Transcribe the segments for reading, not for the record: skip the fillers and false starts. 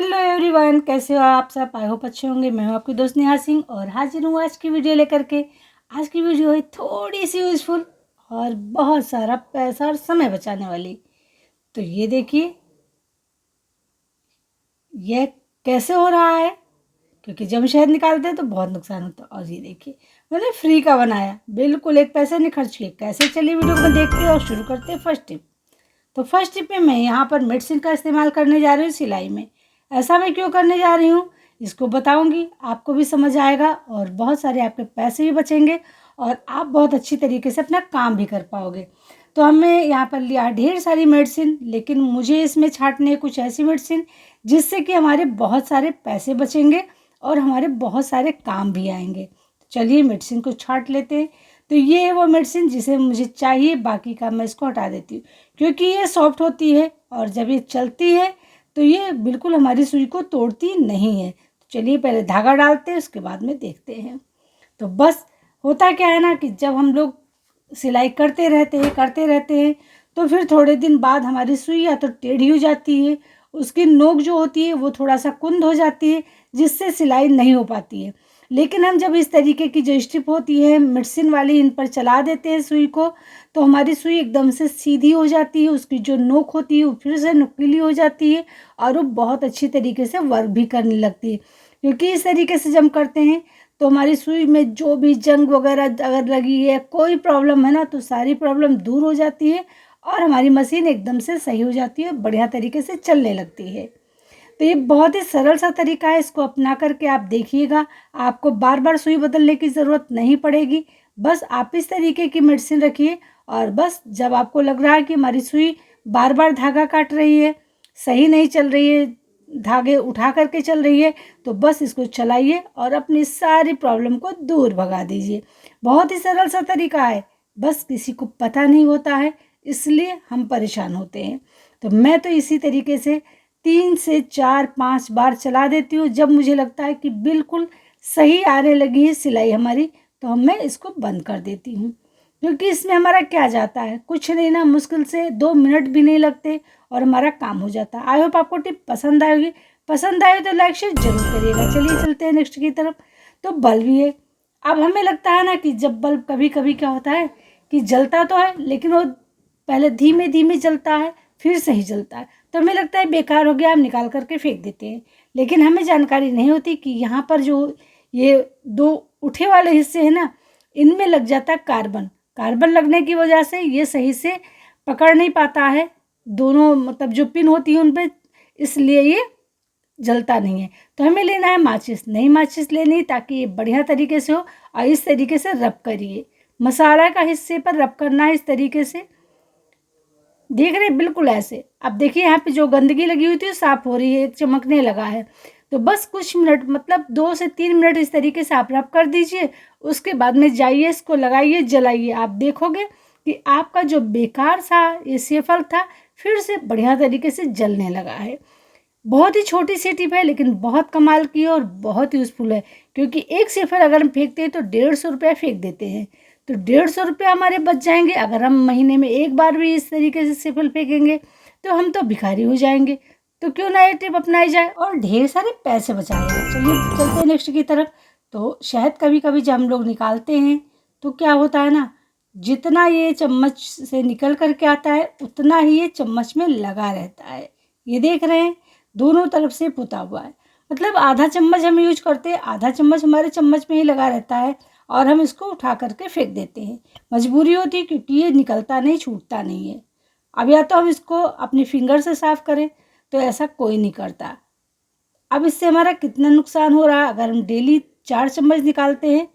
Hello everyone, कैसे हो आप सब। आई होप अच्छे होंगे। मैं हूं आपकी दोस्त नेहा सिंह और हाजिर हूँ आज की वीडियो लेकर के। आज की वीडियो है थोड़ी सी यूजफुल और बहुत सारा पैसा और समय बचाने वाली। तो ये देखिए यह कैसे हो रहा है, क्योंकि जब शहद निकालते हैं तो बहुत नुकसान होता है। और ये देखिए मैंने फ्री का बनाया, बिल्कुल एक पैसे नहीं खर्च किए। कैसे, चलिए वीडियो को देखते हैं और शुरू करते हैं। First tip. तो फर्स्ट टिप में मैं यहाँ पर मेडिसिन का इस्तेमाल करने जा रही हूँ सिलाई में। ऐसा मैं क्यों करने जा रही हूँ इसको बताऊँगी, आपको भी समझ आएगा और बहुत सारे आपके पैसे भी बचेंगे और आप बहुत अच्छी तरीके से अपना काम भी कर पाओगे। तो हमने यहाँ पर लिया ढेर सारी मेडिसिन, लेकिन मुझे इसमें छांटने कुछ ऐसी मेडिसिन जिससे कि हमारे बहुत सारे पैसे बचेंगे और हमारे बहुत सारे काम भी आएंगे। चलिए मेडिसिन को छांट लेते हैं। तो ये है वो मेडिसिन जिसे मुझे चाहिए, बाकी का मैं इसको हटा देती हूँ क्योंकि ये सॉफ्ट होती है और जब ये चलती है तो ये बिल्कुल हमारी सुई को तोड़ती नहीं है। तो चलिए पहले धागा डालते हैं, उसके बाद में देखते हैं। तो बस होता क्या है ना कि जब हम लोग सिलाई करते रहते हैं तो फिर थोड़े दिन बाद हमारी सुई या तो टेढ़ी हो जाती है, उसकी नोक जो होती है वो थोड़ा सा कुंद हो जाती है, जिससे सिलाई नहीं हो पाती है। लेकिन हम जब इस तरीके की जो स्ट्रिप होती है मेडिसिन वाली, इन पर चला देते हैं सुई को, तो हमारी सुई एकदम से सीधी हो जाती है। उसकी जो नोक होती है वो फिर से नुकीली हो जाती है और वो बहुत अच्छी तरीके से वर्क भी करने लगती है। क्योंकि इस तरीके से जब हम करते हैं तो हमारी सुई में जो भी जंग वगैरह अगर लगी है, कोई प्रॉब्लम है ना, तो सारी प्रॉब्लम दूर हो जाती है और हमारी मशीन एकदम से सही हो जाती है, बढ़िया तरीके से चलने लगती है। तो ये बहुत ही सरल सा तरीका है, इसको अपना करके आप देखिएगा। आपको बार बार सुई बदलने की ज़रूरत नहीं पड़ेगी। बस आप इस तरीके की मेडिसिन रखिए और बस जब आपको लग रहा है कि हमारी सुई बार बार धागा काट रही है, सही नहीं चल रही है, धागे उठा करके चल रही है, तो बस इसको चलाइए और अपनी सारी प्रॉब्लम को दूर भगा दीजिए। बहुत ही सरल सा तरीका है, बस किसी को पता नहीं होता है इसलिए हम परेशान होते हैं। तो मैं तो इसी तरीके से 3 से 4-5 बार चला देती हूँ। जब मुझे लगता है कि बिल्कुल सही आने लगी है सिलाई हमारी, तो मैं इसको बंद कर देती हूँ। क्योंकि इसमें हमारा क्या जाता है, कुछ नहीं ना, मुश्किल से 2 मिनट भी नहीं लगते और हमारा काम हो जाता है। आई होप आपको टिप पसंद आएगी। पसंद आए तो लाइक शेयर जरूर करिएगा। चलिए चलते हैं नेक्स्ट की तरफ। तो बल्ब ही है। अब हमें लगता है ना कि जब बल्ब कभी कभी क्या होता है कि जलता तो है, लेकिन वो पहले धीमे धीमे जलता है, फिर सही जलता है। तो हमें लगता है बेकार हो गया, हम निकाल करके फेंक देते हैं। लेकिन हमें जानकारी नहीं होती कि यहाँ पर जो ये 2 उठे वाले हिस्से हैं ना, इनमें लग जाता है कार्बन। कार्बन लगने की वजह से ये सही से पकड़ नहीं पाता है, दोनों मतलब जो पिन होती है उन पर, इसलिए ये जलता नहीं है। तो हमें लेना है माचिस। नई माचिस लेनी ताकि ये बढ़िया तरीके से हो। और इस तरीके से रब करिए, मसाला का हिस्से पर रब करना है इस तरीके से। देख रहे हैं, बिल्कुल ऐसे। अब देखिए यहाँ पे जो गंदगी लगी हुई थी साफ हो रही है, चमकने लगा है। तो बस कुछ मिनट, मतलब 2 से 3 मिनट इस तरीके से आप रब कर दीजिए। उसके बाद में जाइए, इसको लगाइए, जलाइए। आप देखोगे कि आपका जो बेकार सा ये सेफल था फिर से बढ़िया तरीके से जलने लगा है। बहुत ही छोटी सी टिप है, लेकिन बहुत कमाल की है और बहुत यूज़फुल है। क्योंकि एक सेफल अगर हम फेंकते हैं तो 150 रुपया फेंक देते हैं। तो 150 रुपया हमारे बच जाएंगे। अगर हम महीने में एक बार भी इस तरीके से सेफल फेंकेंगे तो हम तो भिखारी हो जाएंगे। तो क्यों ना ये टिप अपनाई जाए और ढेर सारे पैसे बचाए जाए। चलिए चलते हैं नेक्स्ट की तरफ। तो शहद कभी कभी जब हम लोग निकालते हैं तो क्या होता है ना, जितना ये चम्मच से निकल करके आता है उतना ही ये चम्मच में लगा रहता है। ये देख रहे हैं, दोनों तरफ से पुता हुआ है। मतलब आधा चम्मच हम यूज करते हैं, आधा चम्मच हमारे चम्मच में ही लगा रहता है और हम इसको उठा करके फेंक देते हैं। मजबूरी होती है क्योंकि ये निकलता नहीं, छूटता नहीं है। अब या तो हम इसको अपनी फिंगर से साफ करें, तो ऐसा कोई नहीं करता। अब इससे हमारा कितना नुकसान हो रहा है, अगर हम डेली 4 चम्मच निकालते हैं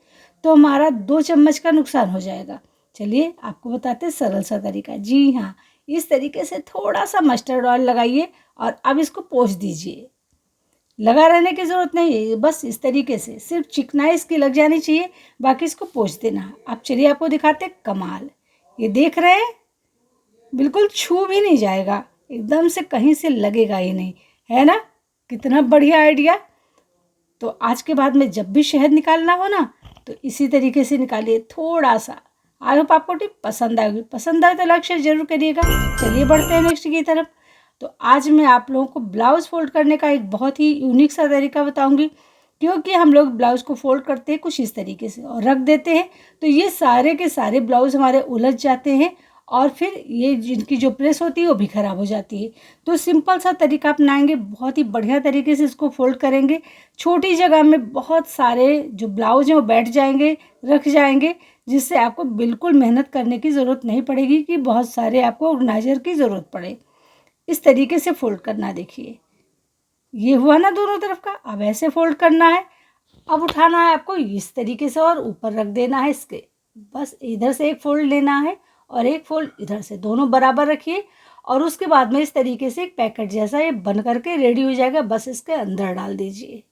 तो हमारा 2 चम्मच का नुकसान हो जाएगा। चलिए आपको बताते हैं सरल सा तरीका। जी हाँ, इस तरीके से थोड़ा सा मस्टर्ड ऑयल लगाइए और अब इसको पोंछ दीजिए। लगा रहने की ज़रूरत नहीं है, बस इस तरीके से सिर्फ चिकनाई इसकी लग जानी चाहिए, बाकी इसको पोंछ देना। अब चलिए आपको दिखाते कमाल। ये देख रहे हैं, बिल्कुल छू भी नहीं जाएगा, एकदम से कहीं से लगेगा ही नहीं, है ना। कितना बढ़िया आइडिया। तो आज के बाद में जब भी शहद निकालना हो ना, तो इसी तरीके से निकालिए थोड़ा सा। आई होप आपको टिप पसंद आएगी। पसंद आए तो लाइक शेयर जरूर करिएगा। चलिए बढ़ते हैं नेक्स्ट की तरफ। तो आज मैं आप लोगों को ब्लाउज़ फोल्ड करने का एक बहुत ही यूनिक सा तरीका बताऊंगी, क्योंकि हम लोग ब्लाउज़ को फोल्ड करते हैं कुछ इस तरीके से और रख देते हैं, तो ये सारे के सारे ब्लाउज़ हमारे उलझ जाते हैं और फिर ये जिनकी जो प्रेस होती है वो भी ख़राब हो जाती है। तो सिंपल सा तरीका अपनाएंगे, बहुत ही बढ़िया तरीके से इसको फोल्ड करेंगे, छोटी जगह में बहुत सारे जो ब्लाउज हैं वो बैठ जाएंगे, रख जाएंगे, जिससे आपको बिल्कुल मेहनत करने की ज़रूरत नहीं पड़ेगी कि बहुत सारे आपको ऑर्गेनाइजर की ज़रूरत पड़े। इस तरीके से फोल्ड करना, देखिए ये हुआ ना दोनों तरफ का। अब ऐसे फोल्ड करना है, अब उठाना है आपको इस तरीके से और ऊपर रख देना है इसके। बस इधर से एक फोल्ड लेना है और एक फोल्ड इधर से, दोनों बराबर रखिए और उसके बाद में इस तरीके से एक पैकेट जैसा ये बन करके रेडी हो जाएगा। बस इसके अंदर डाल दीजिए।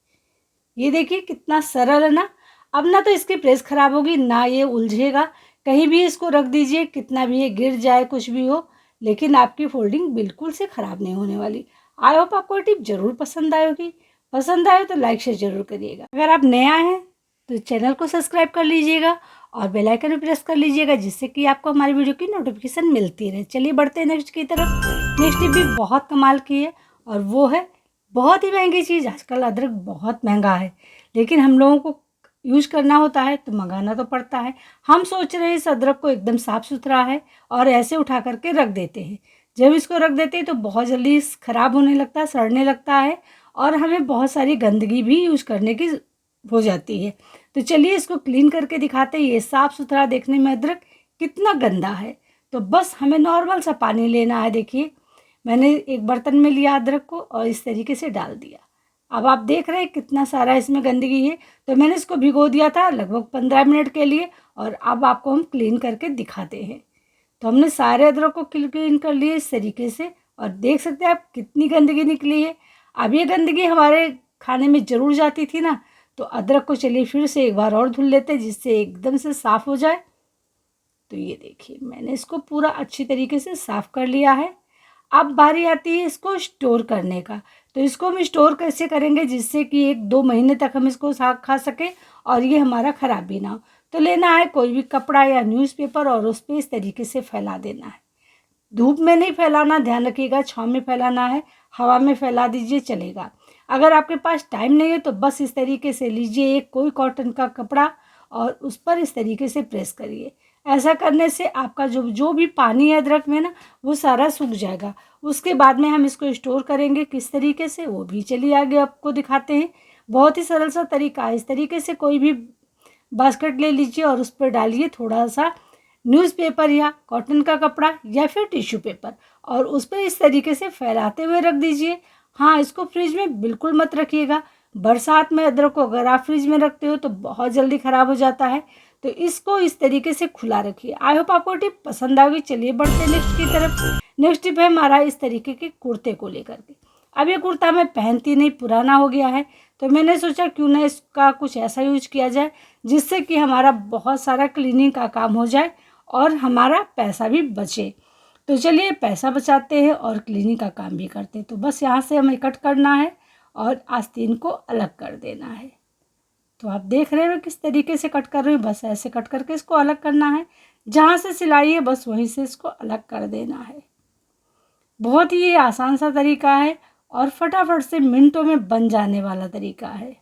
ये देखिए कितना सरल है ना। अब ना तो इसकी प्रेस खराब होगी ना ये उलझेगा, कहीं भी इसको रख दीजिए, कितना भी ये गिर जाए कुछ भी हो, लेकिन आपकी फोल्डिंग बिल्कुल से ख़राब नहीं होने वाली। आई होप आपको टिप ज़रूर पसंद आई होगी। पसंद आए तो लाइक शेयर जरूर करिएगा। अगर आप नया हैं तो चैनल को सब्सक्राइब कर लीजिएगा और बेल आइकन भी प्रेस कर लीजिएगा, जिससे कि आपको हमारी वीडियो की नोटिफिकेशन मिलती रहे। चलिए बढ़ते हैं नेक्स्ट की तरफ। नेक्स्ट टिप भी बहुत कमाल की है और वो है बहुत ही महंगी चीज़। आजकल अदरक बहुत महंगा है, लेकिन हम लोगों को यूज करना होता है तो मंगाना तो पड़ता है। हम सोच रहे हैं इस अदरक को एकदम साफ़ सुथरा है और ऐसे उठा करके रख देते हैं। जब इसको रख देते हैं तो बहुत जल्दी ख़राब होने लगता है, सड़ने लगता है और हमें बहुत सारी गंदगी भी यूज़ करने की हो जाती है। तो चलिए इसको क्लीन करके दिखाते हैं। ये साफ़ सुथरा देखने में अदरक कितना गंदा है। तो बस हमें नॉर्मल सा पानी लेना है। देखिए मैंने एक बर्तन में लिया अदरक को और इस तरीके से डाल दिया। अब आप देख रहे हैं कितना सारा इसमें गंदगी है। तो मैंने इसको भिगो दिया था लगभग 15 मिनट के लिए और अब आपको हम क्लीन करके दिखाते हैं। तो हमने सारे अदरक को क्लीन कर लिए इस तरीके से और देख सकते हैं आप कितनी गंदगी निकली है। अब ये गंदगी हमारे खाने में ज़रूर जाती थी ना, तो अदरक को चलिए फिर से एक बार और धुल लेते हैं, जिससे एकदम से साफ़ हो जाए। तो ये देखिए मैंने इसको पूरा अच्छी तरीके से साफ़ कर लिया है। अब बारी आती है इसको स्टोर करने का। तो इसको हम स्टोर कैसे करेंगे जिससे कि 1-2 महीने तक हम इसको खा सकें और ये हमारा ख़राब भी ना हो। तो लेना है कोई भी कपड़ा या न्यूज़पेपर और उस पर इस तरीके से फैला देना है। धूप में नहीं फैलाना, ध्यान रखिएगा, छाँव में फैलाना है। हवा में फैला दीजिए चलेगा। अगर आपके पास टाइम नहीं है तो बस इस तरीके से लीजिए एक कोई कॉटन का कपड़ा और उस पर इस तरीके से प्रेस करिए। ऐसा करने से आपका जो भी पानी है अदरक में ना, वो सारा सूख जाएगा। उसके बाद में हम इसको स्टोर करेंगे किस तरीके से, वो भी चलिए आगे आपको दिखाते हैं। बहुत ही सरल सा तरीका है। इस तरीके से कोई भी बास्केट ले लीजिए और उस पर डालिए थोड़ा सा न्यूज़पेपर या कॉटन का कपड़ा या फिर टिश्यू पेपर और उस पर इस तरीके से फैलाते हुए रख दीजिए। हाँ, इसको फ्रिज में बिल्कुल मत रखिएगा। बरसात में अदरक को अगर आप फ्रिज में रखते हो तो बहुत जल्दी ख़राब हो जाता है। तो इसको इस तरीके से खुला रखिए। आई होप आपको टिप पसंद आ गई। चलिए बढ़ते नेक्स्ट की तरफ। नेक्स्ट टिप है हमारा इस तरीके के कुर्ते को लेकर के। अब ये कुर्ता मैं पहनती नहीं, पुराना हो गया है, तो मैंने सोचा क्यों ना इसका कुछ ऐसा यूज किया जाए जिससे कि हमारा बहुत सारा क्लीनिंग का काम हो जाए और हमारा पैसा भी बचे। तो चलिए पैसा बचाते हैं और क्लीनिंग का काम भी करते हैं। तो बस यहाँ से हमें कट करना है और आस्तीन को अलग कर देना है। तो आप देख रहे हो किस तरीके से कट कर रही हूँ। बस ऐसे कट करके इसको अलग करना है। जहाँ से सिलाई है बस वहीं से इसको अलग कर देना है। बहुत ही ये आसान सा तरीका है और फटाफट से मिनटों में बन जाने वाला तरीका है।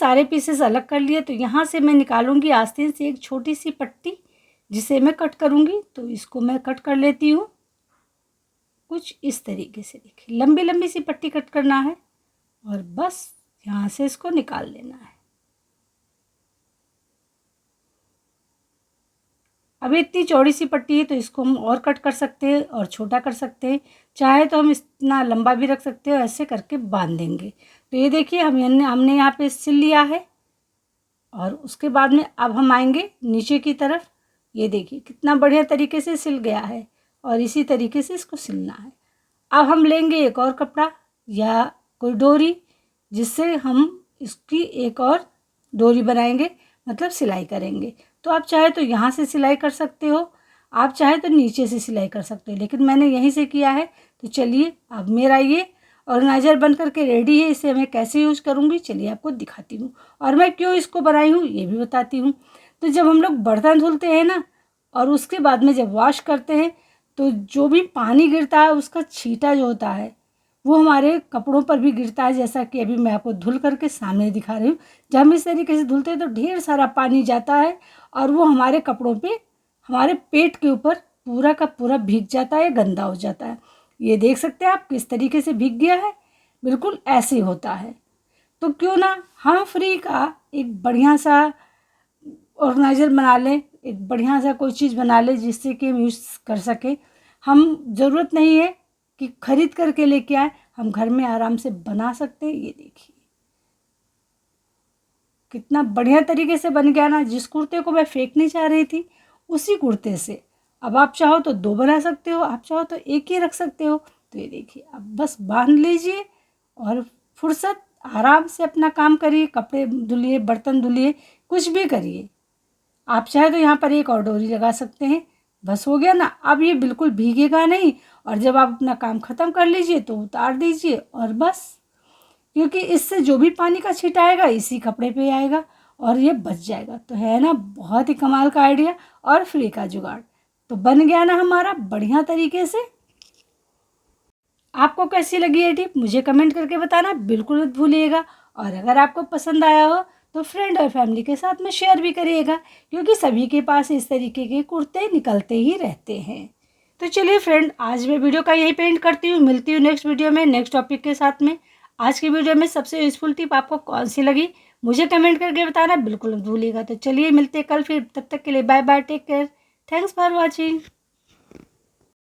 सारे पीसेस अलग कर लिए। तो यहाँ से मैं निकालूंगी आस्तीन से एक छोटी सी पट्टी जिसे मैं कट करूंगी। तो इसको मैं कट कर लेती हूँ कुछ इस तरीके से। देखिए लंबी लंबी सी पट्टी कट करना है और बस यहाँ से इसको निकाल लेना है। अब इतनी चौड़ी सी पट्टी है तो इसको हम और कट कर सकते हैं और छोटा कर सकते हैं। चाहे तो हम इतना लंबा भी रख सकते हैं, ऐसे करके बांध देंगे। तो ये देखिए हमने यहाँ पे सिल लिया है। और उसके बाद में अब हम आएंगे नीचे की तरफ। ये देखिए कितना बढ़िया तरीके से सिल गया है और इसी तरीके से इसको सिलना है। अब हम लेंगे एक और कपड़ा या कोई डोरी जिससे हम इसकी एक और डोरी बनाएंगे, मतलब सिलाई करेंगे। तो आप चाहे तो यहाँ से सिलाई कर सकते हो, आप चाहे तो नीचे से सिलाई कर सकते हो, लेकिन मैंने यहीं से किया है। तो चलिए अब मेरा ये ऑर्गेनाइज़र बन करके रेडी है। इसे मैं कैसे यूज़ करूँगी चलिए आपको दिखाती हूँ, और मैं क्यों इसको बनाई हूँ ये भी बताती हूँ। तो जब हम लोग बर्तन धुलते हैं ना और उसके बाद में जब वॉश करते हैं तो जो भी पानी गिरता है उसका छींटा जो होता है वो हमारे कपड़ों पर भी गिरता है। जैसा कि अभी मैं आपको धुल करके सामने दिखा रही हूँ। जब हम इस तरीके से धुलते हैं तो ढेर सारा पानी जाता है और वो हमारे कपड़ों पे, हमारे पेट के ऊपर पूरा का पूरा भीग जाता है, गंदा हो जाता है। ये देख सकते हैं आप किस तरीके से भीग गया है, बिल्कुल ऐसे होता है। तो क्यों ना हम फ्री का एक बढ़िया सा ऑर्गेनाइज़र बना लें, एक बढ़िया सा कोई चीज़ बना लें जिससे कि हम यूज़ कर सकें। हम ज़रूरत नहीं है कि खरीद करके लेके आए, हम घर में आराम से बना सकते हैं। ये देखिए कितना बढ़िया तरीके से बन गया ना। जिस कुर्ते को मैं फेंकने जा रही थी उसी कुर्ते से अब आप चाहो तो 2 बना सकते हो, आप चाहो तो एक ही रख सकते हो। तो ये देखिए अब बस बांध लीजिए और फुर्सत आराम से अपना काम करिए, कपड़े धुलिए, बर्तन धुलिए, कुछ भी करिए। आप चाहे तो यहाँ पर एक और डोरी लगा सकते हैं। बस हो गया ना। अब ये बिल्कुल भीगेगा नहीं और जब आप अपना काम ख़त्म कर लीजिए तो उतार दीजिए और बस, क्योंकि इससे जो भी पानी का छींटा आएगा इसी कपड़े पे आएगा और ये बच जाएगा। तो है ना बहुत ही कमाल का आइडिया और फ्री का जुगाड़। तो बन गया ना हमारा बढ़िया तरीके से। आपको कैसी लगी ये टिप मुझे कमेंट करके बताना बिल्कुल मत भूलिएगा। और अगर आपको पसंद आया हो तो फ्रेंड और फैमिली के साथ में शेयर भी करिएगा, क्योंकि सभी के पास इस तरीके के कुर्ते निकलते ही रहते हैं। तो चलिए फ्रेंड, आज मैं वीडियो का यही पेंट करती हूँ। मिलती हूँ नेक्स्ट वीडियो में नेक्स्ट टॉपिक के साथ में। आज की वीडियो में सबसे यूज़फुल टिप आपको कौन सी लगी मुझे कमेंट करके बताना बिल्कुल मत भूलिएगा। तो चलिए मिलते हैं कल फिर, तब तक के लिए bye bye, take care, thanks for watching.